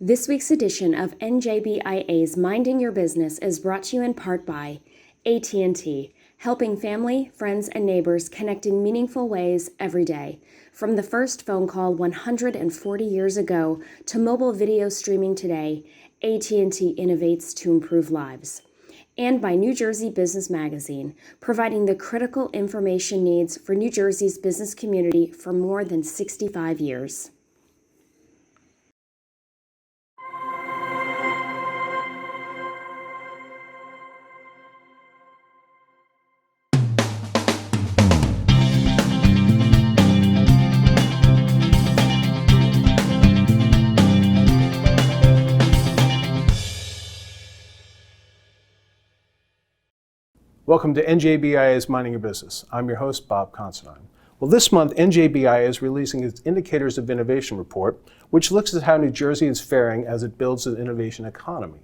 This week's edition of NJBIA's Minding Your Business is brought to you in part by AT&T, helping family, friends, and neighbors connect in meaningful ways every day. From the first phone call 140 years ago to mobile video streaming today, AT&T innovates to improve lives. And by New Jersey Business Magazine, providing the critical information needs for New Jersey's business community for more than 65 years. Welcome to NJBIA's Minding Your Business. I'm your host, Bob Considine. Well, this month, NJBIA is releasing its Indicators of Innovation report, which looks at how New Jersey is faring as it builds an innovation economy.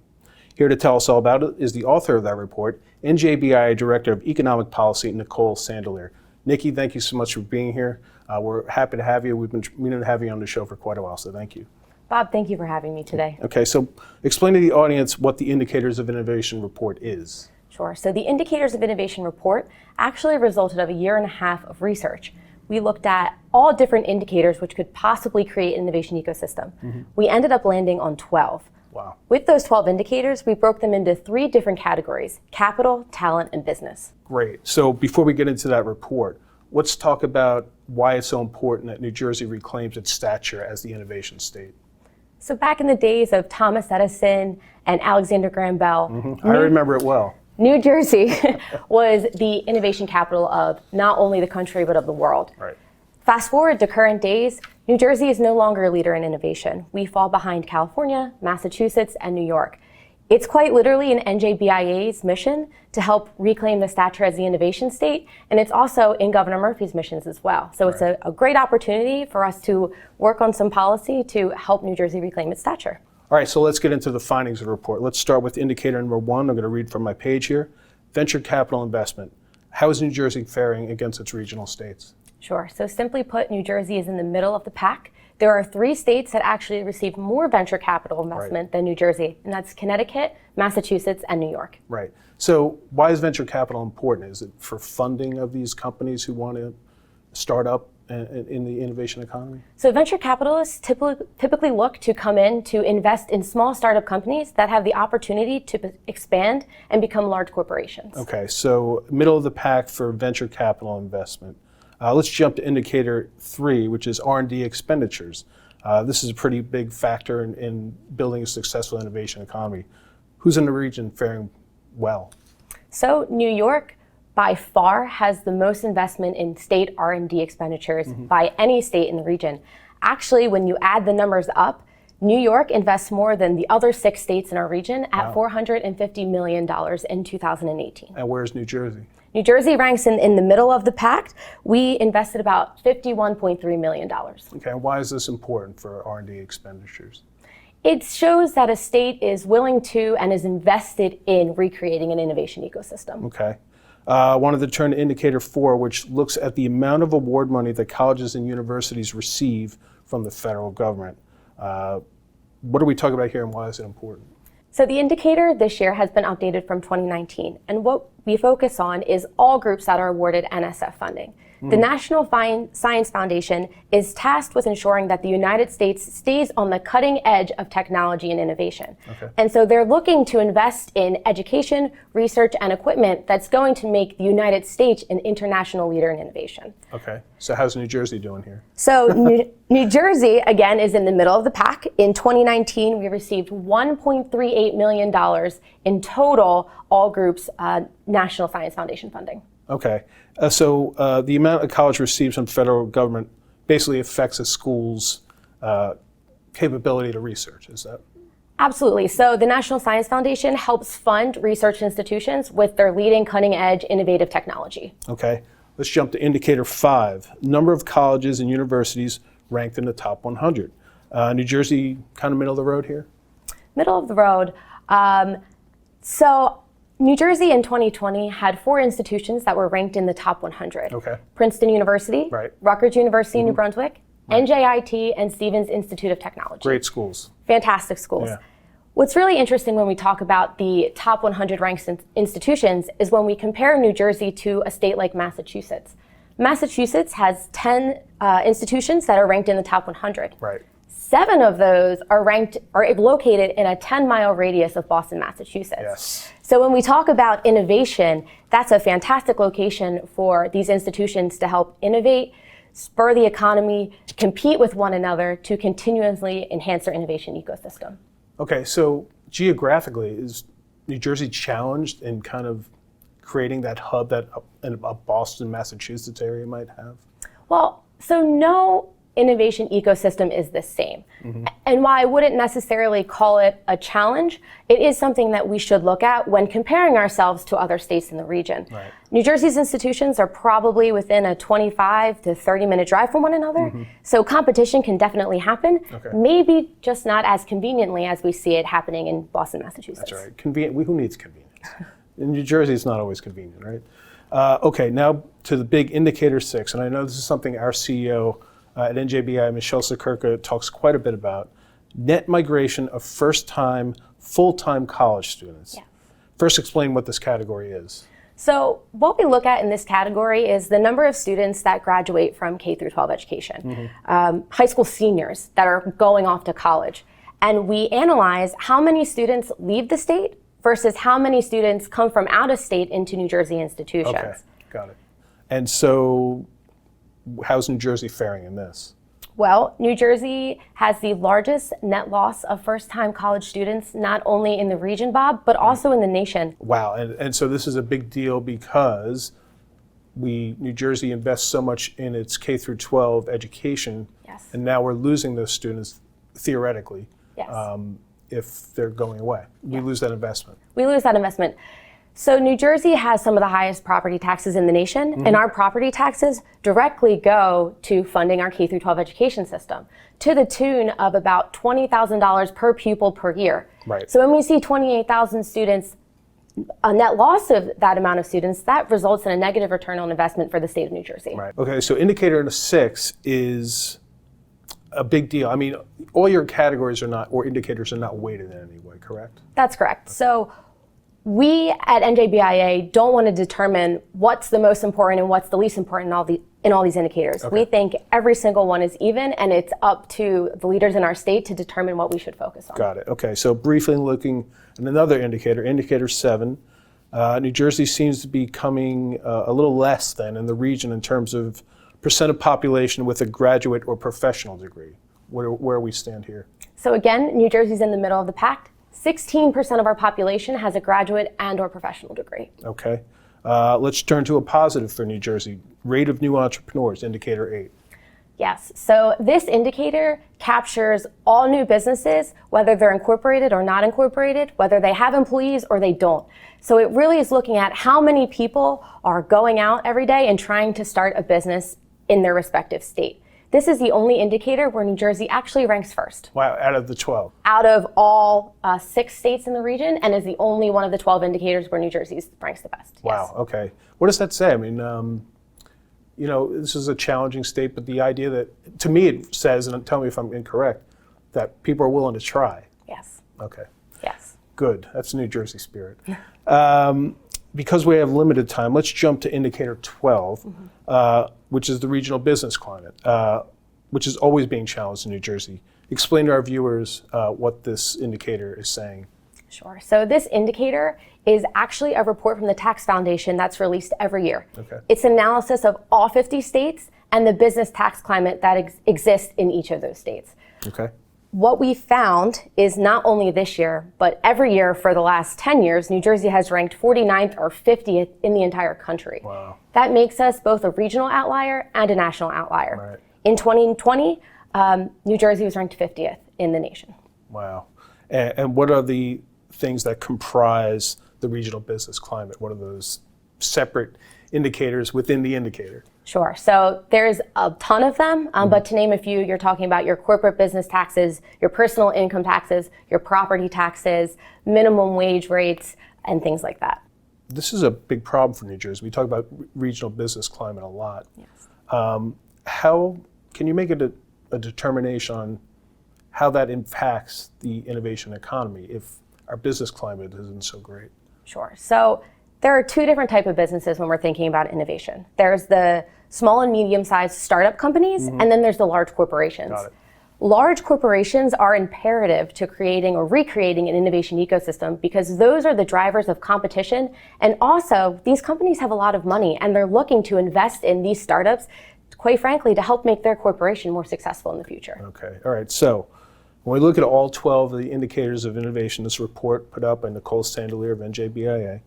Here to tell us all about it is the author of that report, NJBIA Director of Economic Policy, Nicole Sandelier. Nikki, thank you so much for being here. We're happy to have you. We've been meaning to have you on the show for quite a while, so thank you. Bob, thank you for having me today. Okay, so explain to the audience what the Indicators of Innovation report is. Sure. So the Indicators of Innovation report actually resulted of a year and a half of research. We looked at all different indicators which could possibly create an innovation ecosystem. We ended up landing on 12. Wow. With those 12 indicators, we broke them into 3 different categories: capital, talent, and business. Great. So before we get into that report, let's talk about why it's so important that New Jersey reclaims its stature as the innovation state. So back in the days of Thomas Edison and Alexander Graham Bell, I remember it well. New Jersey was the innovation capital of not only the country, but of the world. Right. Fast forward to current days, New Jersey is no longer a leader in innovation. We fall behind California, Massachusetts, and New York. It's quite literally an NJBIA's mission to help reclaim the stature as the innovation state, and it's also in Governor Murphy's missions as well. So it's a great opportunity for us to work on some policy to help New Jersey reclaim its stature. All right, so let's get into the findings of the report. Let's start with indicator number 1. I'm going to read from my page here. Venture capital investment. How is New Jersey faring against its regional states? Sure. So simply put, New Jersey is in the middle of the pack. There are 3 states that actually receive more venture capital investment than New Jersey, and that's Connecticut, Massachusetts, and New York. Right. So why is venture capital important? Is it for funding of these companies who want to start up in the innovation economy? So venture capitalists typically look to come in to invest in small startup companies that have the opportunity to expand and become large corporations. Okay, so middle of the pack for venture capital investment. Let's jump to indicator 3, which is R&D expenditures. This is a pretty big factor in building a successful innovation economy. Who's in the region faring well? So New York by far has the most investment in state R&D expenditures by any state in the region. Actually, when you add the numbers up, New York invests more than the other 6 states in our region at $450 million in 2018. And where's New Jersey? New Jersey ranks in the middle of the pack. We invested about $51.3 million. Okay, and why is this important for R&D expenditures? It shows that a state is willing to and is invested in recreating an innovation ecosystem. Okay. I wanted to turn to indicator 4, which looks at the amount of award money that colleges and universities receive from the federal government. What are we talking about here and why is it important? So the indicator this year has been updated from 2019, and what we focus on is all groups that are awarded NSF funding. The National Science Foundation is tasked with ensuring that the United States stays on the cutting edge of technology and innovation. Okay. And so they're looking to invest in education, research, and equipment that's going to make the United States an international leader in innovation. Okay, so how's New Jersey doing here? So New Jersey, again, is in the middle of the pack. In 2019, we received $1.38 million in total all groups National Science Foundation funding. Okay, so the amount a college receives from federal government basically affects a school's capability to research, is that? Absolutely. So the National Science Foundation helps fund research institutions with their leading cutting edge innovative technology. Okay, let's jump to indicator 5, number of colleges and universities ranked in the top 100. New Jersey, kind of middle of the road here? Middle of the road. So New Jersey in 2020 had 4 institutions that were ranked in the top 100. Okay. Princeton University, Right. Rutgers University in New Brunswick, NJIT and Stevens Institute of Technology. Great schools. Fantastic schools. Yeah. What's really interesting when we talk about the top 100 ranked institutions is when we compare New Jersey to a state like Massachusetts. Massachusetts has 10 institutions that are ranked in the top 100. Right. 7 of those are located in a 10-mile radius of Boston, Massachusetts. Yes. So when we talk about innovation, that's a fantastic location for these institutions to help innovate, spur the economy, compete with one another to continuously enhance their innovation ecosystem. Okay, so geographically, is New Jersey challenged in kind of creating that hub that a Boston, Massachusetts area might have? Well, so no innovation ecosystem is the same. And while I wouldn't necessarily call it a challenge, it is something that we should look at when comparing ourselves to other states in the region. Right. New Jersey's institutions are probably within a 25 to 30-minute drive from one another, so competition can definitely happen, maybe just not as conveniently as we see it happening in Boston, Massachusetts. That's right. Who needs convenience? In New Jersey, it's not always convenient, right? Okay, now to the big indicator 6, and I know this is something our CEO at NJBIA, Michelle Sakirka, talks quite a bit about: net migration of first-time, full-time college students. Yeah. First, explain what this category is. So what we look at in this category is the number of students that graduate from K through 12 education, high school seniors that are going off to college. And we analyze how many students leave the state versus how many students come from out of state into New Jersey institutions. Okay, got it. And so how's New Jersey faring in this? Well, New Jersey has the largest net loss of first-time college students, not only in the region, Bob, but also in the nation. Wow, and so this is a big deal because New Jersey invests so much in its K through 12 education, and now we're losing those students theoretically if they're going away. We lose that investment. We lose that investment. So New Jersey has some of the highest property taxes in the nation, and our property taxes directly go to funding our K through 12 education system to the tune of about $20,000 per pupil per year. Right. So when we see 28,000 students, a net loss of that amount of students, that results in a negative return on investment for the state of New Jersey. Right. Okay, so indicator 6 is a big deal. I mean, all your categories are not, or indicators are not weighted in any way, correct? That's correct. So we at NJBIA don't want to determine what's the most important and what's the least important in all these indicators. We think every single one is even, and it's up to the leaders in our state to determine what we should focus on. Got it. Okay, so briefly looking at another indicator, indicator 7, New Jersey seems to be coming a little less than in the region in terms of percent of population with a graduate or professional degree. Where we stand here? So again, New Jersey's in the middle of the pack. 16% of our population has a graduate and or professional degree. Okay. Let's turn to a positive for New Jersey. Rate of new entrepreneurs, indicator 8. Yes, so this indicator captures all new businesses, whether they're incorporated or not incorporated, whether they have employees or they don't. So it really is looking at how many people are going out every day and trying to start a business in their respective state. This is the only indicator where New Jersey actually ranks first. Wow, out of the 12? Out of all 6 states in the region, and is the only one of the 12 indicators where New Jersey ranks the best. Wow, okay. What does that say? I mean, you know, this is a challenging state, but the idea that, to me it says, and tell me if I'm incorrect, that people are willing to try. Yes. Okay. Yes. Good, that's New Jersey spirit. Because we have limited time, let's jump to indicator 12, which is the regional business climate, which is always being challenged in New Jersey. Explain to our viewers what this indicator is saying. Sure. So this indicator is actually a report from the Tax Foundation that's released every year. Okay. It's an analysis of all 50 states and the business tax climate that exists in each of those states. Okay. What we found is not only this year, but every year for the last 10 years, New Jersey has ranked 49th or 50th in the entire country. Wow. That makes us both a regional outlier and a national outlier. Right. In 2020, New Jersey was ranked 50th in the nation. Wow. And what are the things that comprise the regional business climate? What are those separate indicators within the indicator? Sure. So there's a ton of them, but to name a few, you're talking about your corporate business taxes, your personal income taxes, your property taxes, minimum wage rates, and things like that. This is a big problem for New Jersey. We talk about regional business climate a lot. Yes. How can you make it a determination on how that impacts the innovation economy if our business climate isn't so great? Sure. So there are two different types of businesses when we're thinking about innovation. There's the small and medium-sized startup companies, and then there's the large corporations. Got it. Large corporations are imperative to creating or recreating an innovation ecosystem because those are the drivers of competition. And also, these companies have a lot of money and they're looking to invest in these startups, quite frankly, to help make their corporation more successful in the future. Okay, all right. So when we look at all 12 of the indicators of innovation, this report put out by Nicole Sandelier of NJBIA,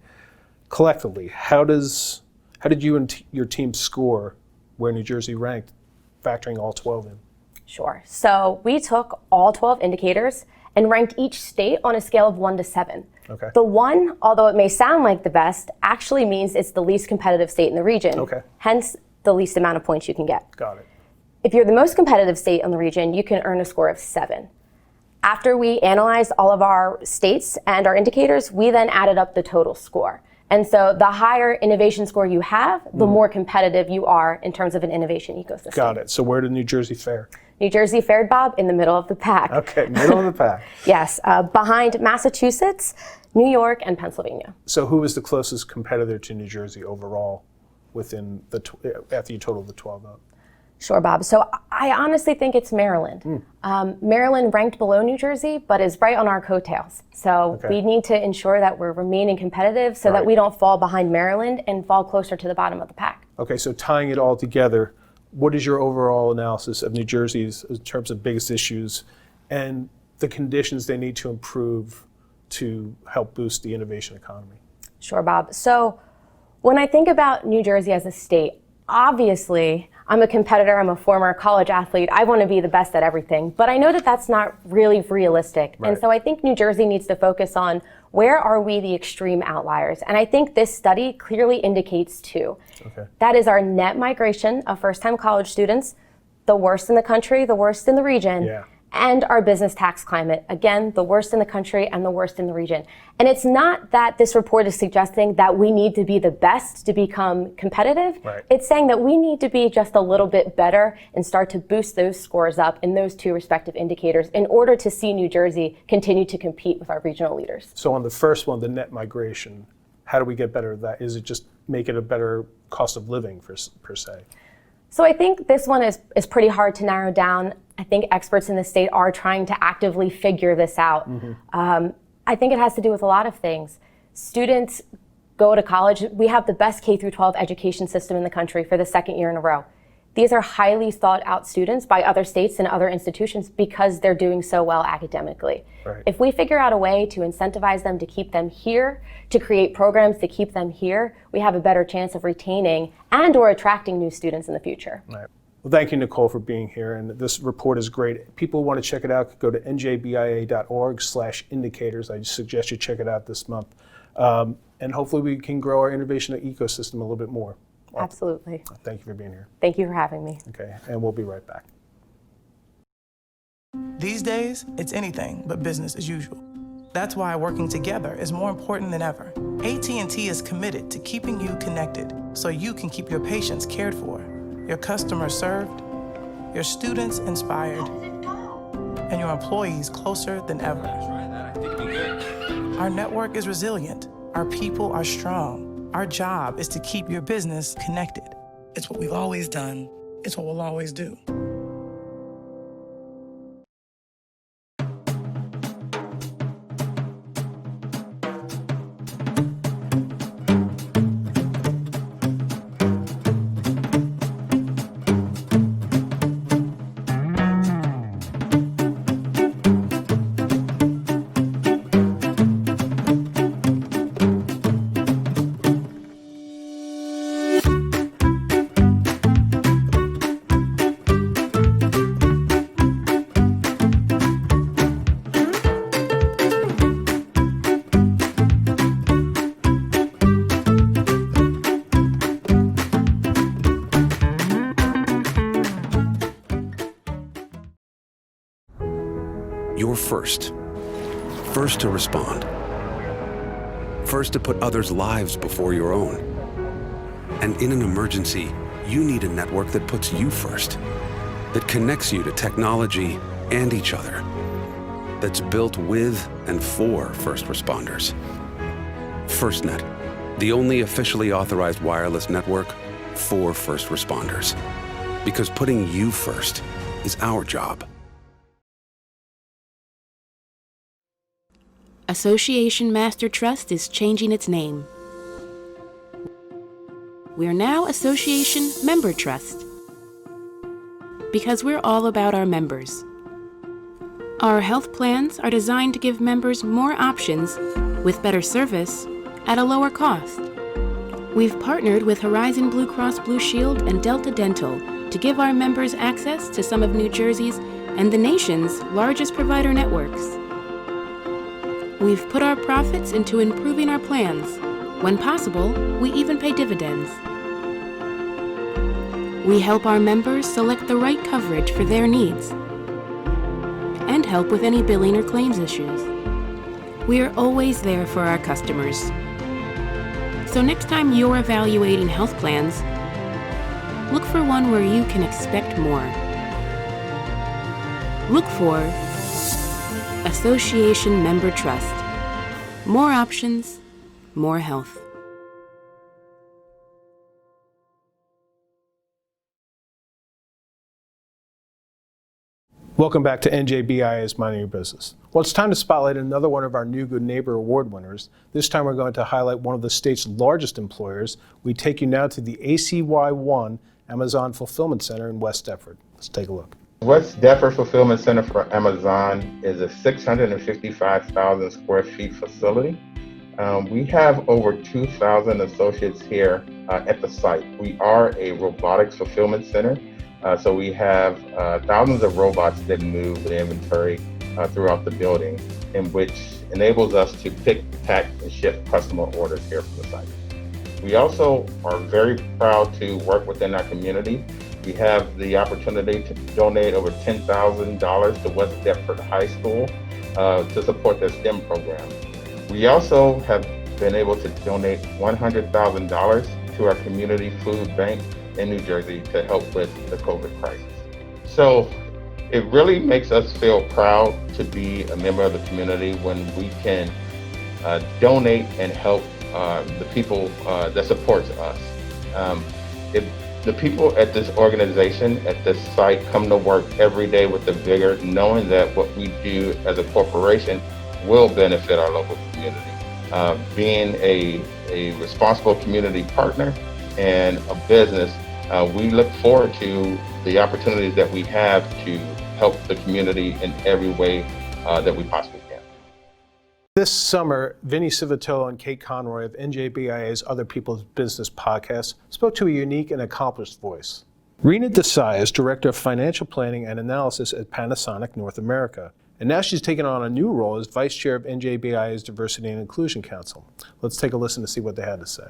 collectively, how did you and your team score where New Jersey ranked, factoring all 12 in? Sure. So we took all 12 indicators and ranked each state on a scale of 1 to 7. Okay. The 1, although it may sound like the best, actually means it's the least competitive state in the region. Okay. Hence, the least amount of points you can get. Got it. If you're the most competitive state in the region, you can earn a score of 7. After we analyzed all of our states and our indicators, we then added up the total score. And so the higher innovation score you have, the more competitive you are in terms of an innovation ecosystem. Got it. So where did New Jersey fare? New Jersey fared, Bob, in the middle of the pack. Okay, middle of the pack. Yes, behind Massachusetts, New York, and Pennsylvania. So who was the closest competitor to New Jersey overall within after you totaled the 12 up? Sure, Bob. So I honestly think it's Maryland. Maryland ranked below New Jersey, but is right on our coattails. So we need to ensure that we're remaining competitive so that we don't fall behind Maryland and fall closer to the bottom of the pack. Okay, so tying it all together, what is your overall analysis of New Jersey's in terms of biggest issues and the conditions they need to improve to help boost the innovation economy? Sure, Bob. So when I think about New Jersey as a state, obviously, I'm a competitor, I'm a former college athlete, I want to be the best at everything, but I know that that's not really realistic. Right. And so I think New Jersey needs to focus on where are we the extreme outliers? And I think this study clearly indicates 2. Okay. That is our net migration of first-time college students, the worst in the country, the worst in the region. Yeah. And our business tax climate, again, the worst in the country and the worst in the region. And it's not that this report is suggesting that we need to be the best to become competitive. Right. It's saying that we need to be just a little bit better and start to boost those scores up in those 2 respective indicators in order to see New Jersey continue to compete with our regional leaders. So on the first one, the net migration, how do we get better at that? Is it just make it a better cost of living per se? So I think this one is pretty hard to narrow down. I think experts in the state are trying to actively figure this out. I think it has to do with a lot of things. Students go to college. We have the best K through 12 education system in the country for the 2nd year in a row. These are highly thought out students by other states and other institutions because they're doing so well academically. Right. If we figure out a way to incentivize them to keep them here, to create programs to keep them here, we have a better chance of retaining and or attracting new students in the future. Right. Well, thank you, Nicole, for being here. And this report is great. People who want to check it out, go to njbia.org/indicators. I suggest you check it out this month. And hopefully we can grow our innovation ecosystem a little bit more. Absolutely. Thank you for being here. Thank you for having me. Okay, and we'll be right back. These days, it's anything but business as usual. That's why working together is more important than ever. AT&T is committed to keeping you connected so you can keep your patients cared for, your customers served, your students inspired, and your employees closer than ever. Our network is resilient. Our people are strong. Our job is to keep your business connected. It's what we've always done. It's what we'll always do. You're first. First to respond. First to put others' lives before your own. And in an emergency, you need a network that puts you first. that connects you to technology and each other, that's built with and for first responders. FirstNet, the only officially authorized wireless network for first responders. Because putting you first is our job. Association Master Trust is changing its name. We're now Association Member Trust, because we're all about our members. Our health plans are designed to give members more options with better service at a lower cost. We've partnered with Horizon Blue Cross Blue Shield and Delta Dental to give our members access to some of New Jersey's and the nation's largest provider networks. We've put our profits into improving our plans. When possible, we even pay dividends. We help our members select the right coverage for their needs and help with any billing or claims issues. We are always there for our customers. So next time you're evaluating health plans, look for one where you can expect more. Look for Association Member Trust. More options, more health. Welcome back to NJBIA's Minding Your Business. Well, it's time to spotlight another one of our new Good Neighbor Award winners. This time we're going to highlight one of the state's largest employers. We take you now to the ACY1 Amazon Fulfillment Center in West Deptford. Let's take a look. West Deptford Fulfillment Center for Amazon is a 655,000 square feet facility. We have over 2,000 associates here at the site. We are a robotics fulfillment center. So we have thousands of robots that move the inventory throughout the building, in which enables us to pick, pack, and ship customer orders here from the site. We also are very proud to work within our community. We have the opportunity to donate over $10,000 to West Deptford High School to support their STEM program. We also have been able to donate $100,000 to our community food bank in New Jersey to help with the COVID crisis. So it really makes us feel proud to be a member of the community when we can donate and help the people that supports us. The people at this organization, at this site, come to work every day with the vigor, knowing that what we do as a corporation will benefit our local community. Being a responsible community partner and a business, we look forward to the opportunities that we have to help the community in every way that we possibly can. This summer, Vinnie Civitillo and Kate Conroy of NJBIA's Other People's Business podcast spoke to a unique and accomplished voice. Rina Desai is Director of Financial Planning and Analysis at Panasonic North America, and now she's taken on a new role as Vice Chair of NJBIA's Diversity and Inclusion Council. Let's take a listen to see what they had to say.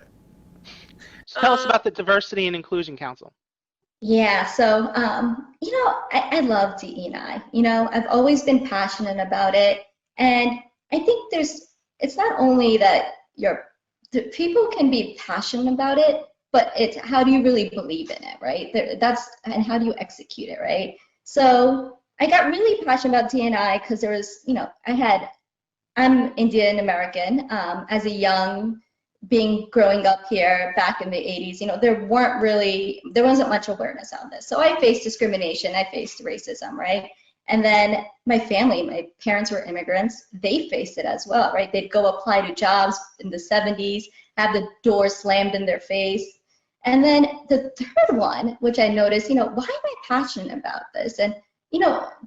Tell us about the Diversity and Inclusion Council. Yeah, so, I love DE&I. I've always been passionate about it. And I think it's not only that people can be passionate about it, but it's how do you really believe in it, right? And how do you execute it, right? So I got really passionate about DE&I because there was, I'm Indian American. As a young growing up here back in the 80s, there wasn't much awareness on this. So I faced discrimination, I faced racism, right? And then my parents were immigrants, they faced it as well, right? They'd go apply to jobs in the 70s, have the door slammed in their face. And then the third one, which I noticed, why am I passionate about this? And,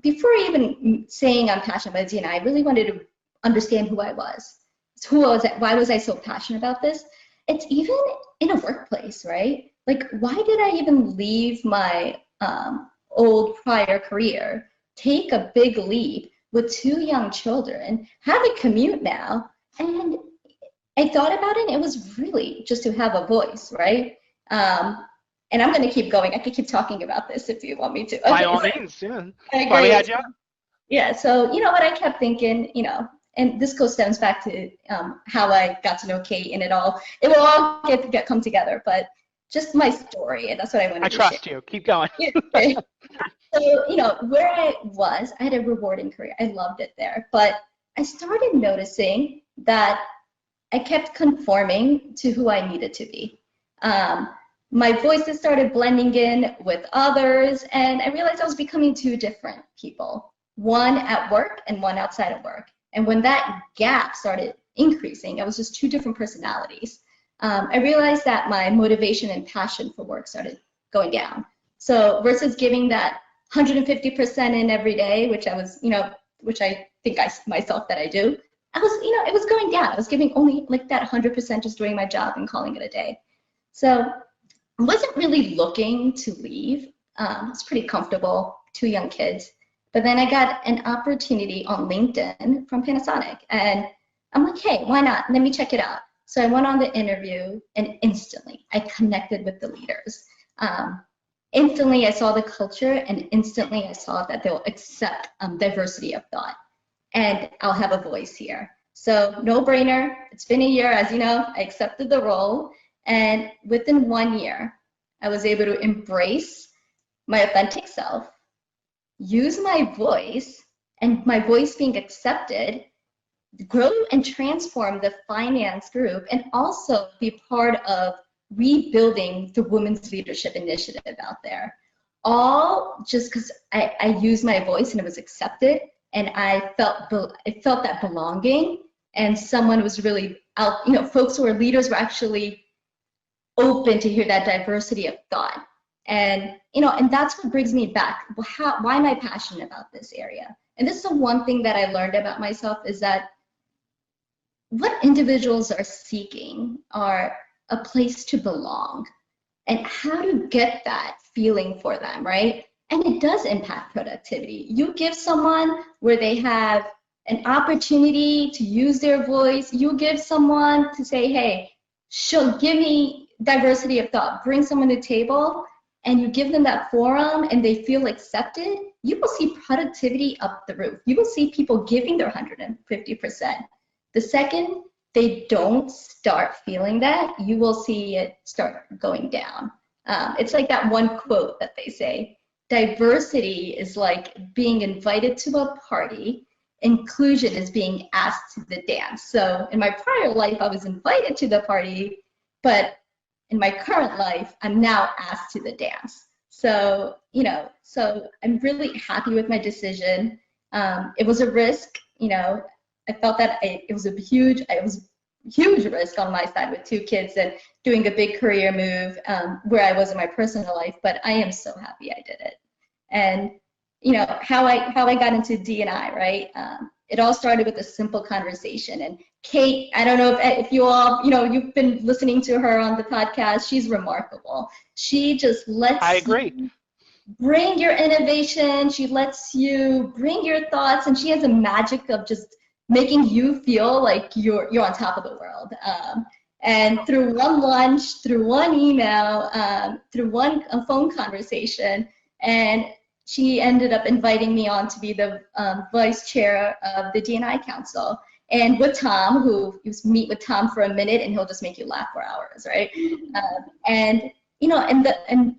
before even saying I'm passionate about DE&I, I really wanted to understand who I was. Why was I so passionate about this? It's even in a workplace, right? Like, why did I even leave my old prior career, take a big leap with 2 young children, have a commute now? And I thought about it, and it was really just to have a voice, right? And I'm going to keep going. I could keep talking about this if you want me to. Okay. By all means, yeah. Why we had you on? Yeah, so what I kept thinking, and this stems back to how I got to know Kate and it will all come together, but just my story, and that's what I wanted to share. I trust you. Keep going. Okay. So, where I was, I had a rewarding career. I loved it there. But I started noticing that I kept conforming to who I needed to be. My voices started blending in with others, and I realized I was becoming two different people, one at work and one outside of work. And when that gap started increasing, I was just two different personalities. I realized that my motivation and passion for work started going down. So versus giving that 150% in every day, which I was, which I think myself that I do, I was, it was going down. I was giving only like that 100% just doing my job and calling it a day. So I wasn't really looking to leave. I was pretty comfortable, 2 young kids. But then I got an opportunity on LinkedIn from Panasonic. And I'm like, hey, why not? Let me check it out. So I went on the interview, and instantly I connected with the leaders. Instantly I saw the culture, and instantly I saw that they'll accept diversity of thought. And I'll have a voice here. So no brainer. It's been a year, as you know, I accepted the role. And within 1 year, I was able to embrace my authentic self, use my voice, and my voice being accepted, grow and transform the finance group, and also be part of rebuilding the Women's Leadership Initiative out there. All just because I used my voice and it was accepted, and I felt that belonging, and someone was really out, folks who were leaders were actually open to hear that diversity of thought. And and that's what brings me back. Why am I passionate about this area? And this is the one thing that I learned about myself, is that what individuals are seeking are a place to belong, and how to get that feeling for them, right? And it does impact productivity. You give someone where they have an opportunity to use their voice. You give someone to say, hey, give me diversity of thought, bring someone to the table, and you give them that forum and they feel accepted, you will see productivity up the roof. You will see people giving their 150%. The second they don't start feeling that, you will see it start going down. It's like that one quote that they say, diversity is like being invited to a party, inclusion is being asked to the dance. So in my prior life, I was invited to the party, but in my current life, I'm now asked to the dance. So, so I'm really happy with my decision. It was a risk, I felt that it was a huge risk on my side with 2 kids and doing a big career move where I was in my personal life, but I am so happy I did it. And, how I got into D&I, right? It all started with a simple conversation. And Kate, I don't know if you all, you've been listening to her on the podcast. She's remarkable. She just lets you bring your innovation. She lets you bring your thoughts, and she has a magic of just making you feel like you're on top of the world. And through one lunch, through one email, through one phone conversation, and she ended up inviting me on to be the vice chair of the D&I Council. And with Tom, who you meet with Tom for a minute and he'll just make you laugh for hours, right? And I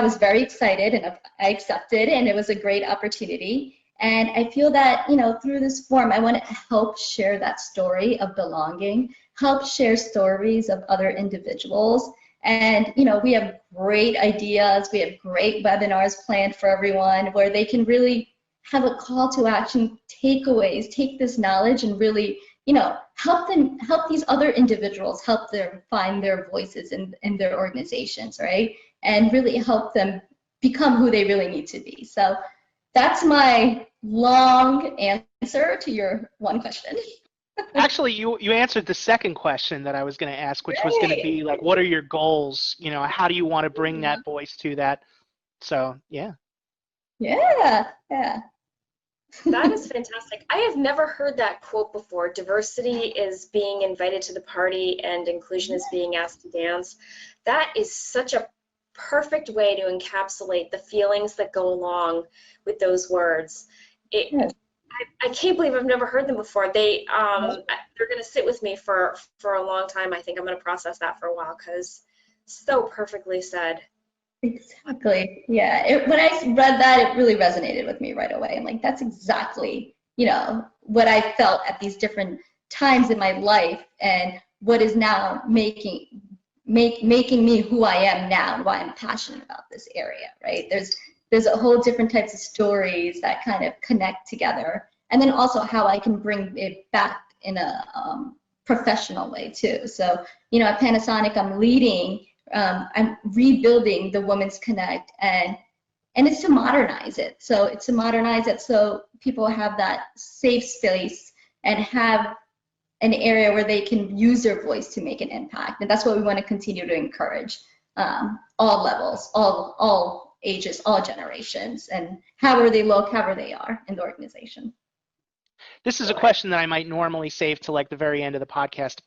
was very excited, and I accepted, and it was a great opportunity. And I feel that, through this forum, I want to help share that story of belonging, help share stories of other individuals. And, we have great ideas. We have great webinars planned for everyone where they can really have a call to action, takeaways, take this knowledge and really, help these other individuals, help them find their voices in their organizations, right? And really help them become who they really need to be. So that's my long answer to your one question. Actually, you answered the second question that I was going to ask, which was going to be like, what are your goals? How do you want to bring that voice to that? So, yeah. Yeah. That is fantastic. I have never heard that quote before. Diversity is being invited to the party and inclusion is being asked to dance. That is such a perfect way to encapsulate the feelings that go along with those words. I can't believe I've never heard them before. They're going to sit with me for a long time. I think I'm going to process that for a while because so perfectly said. Exactly. Yeah. When I read that, it really resonated with me right away. I'm like, that's exactly, what I felt at these different times in my life, and what is now making me who I am now, and why I'm passionate about this area, right? There's a whole different types of stories that kind of connect together, and then also how I can bring it back in a professional way too. So, at Panasonic, I'm rebuilding the Women's Connect, and it's to modernize it. So it's to modernize it so people have that safe space and have an area where they can use their voice to make an impact. And that's what we want to continue to encourage, all levels, all ages, all generations, and however they look, however they are in the organization. This is a question that I might normally save to like the very end of the podcast,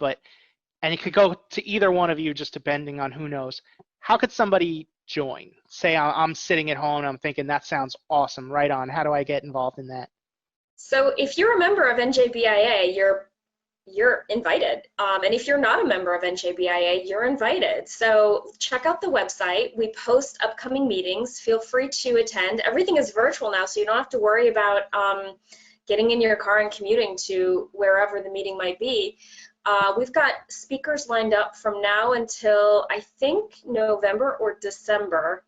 and it could go to either one of you, just depending on who knows. How could somebody join? Say I'm sitting at home and I'm thinking, that sounds awesome, right on. How do I get involved in that? So if you're a member of NJBIA, you're invited. And if you're not a member of NJBIA, you're invited. So check out the website. We post upcoming meetings. Feel free to attend. Everything is virtual now, so you don't have to worry about getting in your car and commuting to wherever the meeting might be. We've got speakers lined up from now until I think November or December.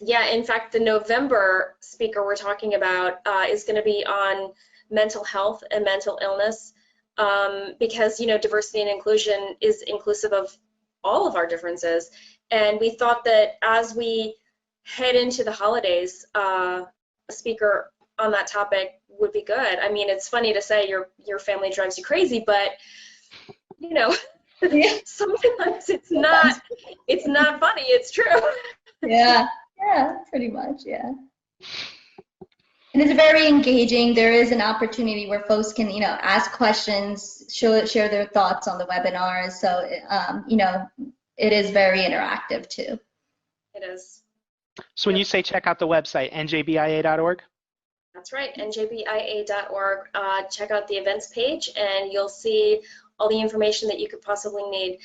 Yeah, in fact, the November speaker we're talking about is going to be on mental health and mental illness, because diversity and inclusion is inclusive of all of our differences. And we thought that as we head into the holidays, a speaker on that topic would be good. I mean, it's funny to say your family drives you crazy, but sometimes it's not funny. It's true. Yeah, pretty much, yeah. And it's very engaging. There is an opportunity where folks can, ask questions, share their thoughts on the webinars. So, it is very interactive too. It is. So when you say check out the website, njbia.org? That's right, njbia.org. Check out the events page and you'll see all the information that you could possibly need.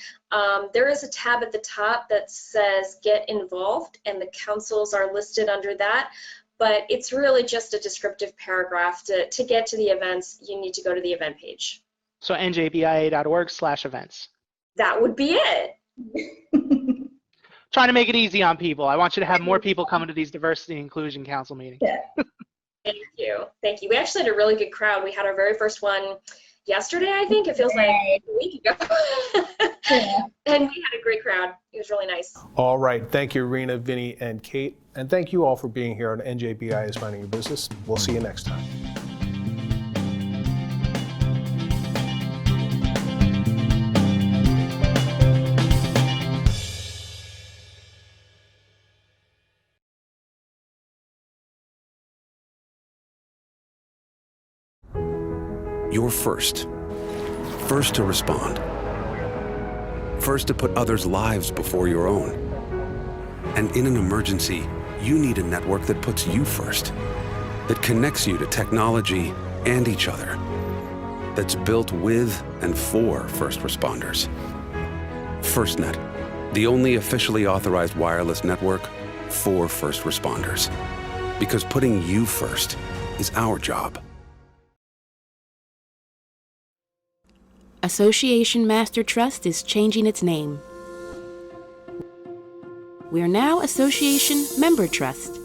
There is a tab at the top that says Get Involved, and the councils are listed under that. But it's really just a descriptive paragraph. To get to the events, you need to go to the event page. So njbia.org/events. That would be it. Trying to make it easy on people. I want you to have more people coming to these diversity and inclusion council meetings. Yeah. Thank you. Thank you. We actually had a really good crowd. We had our very first one yesterday, I think. It feels like a week ago. Yeah. And we had a great crowd. It was really nice. All right. Thank you, Rina, Vinnie, and Kate. And thank you all for being here on NJBIA is Minding Your Business. We'll see you next time. You're first. First to respond. First to put others' lives before your own. And in an emergency, you need a network that puts you first, that connects you to technology and each other, that's built with and for first responders. FirstNet, the only officially authorized wireless network for first responders. Because putting you first is our job. Association Master Trust is changing its name. We're now Association Member Trust,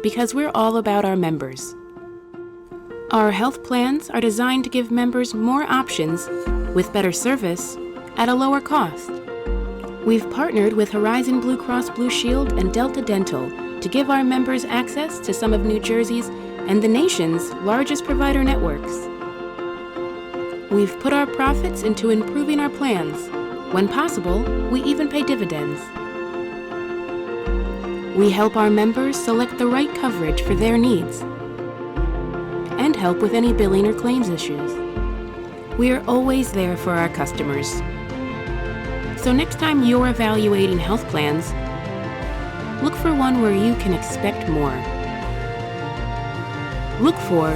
because we're all about our members. Our health plans are designed to give members more options with better service at a lower cost. We've partnered with Horizon Blue Cross Blue Shield and Delta Dental to give our members access to some of New Jersey's and the nation's largest provider networks. We've put our profits into improving our plans. When possible, we even pay dividends. We help our members select the right coverage for their needs and help with any billing or claims issues. We are always there for our customers. So next time you're evaluating health plans, look for one where you can expect more. Look for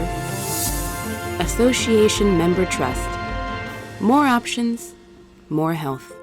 Association Member Trust. More options, more health.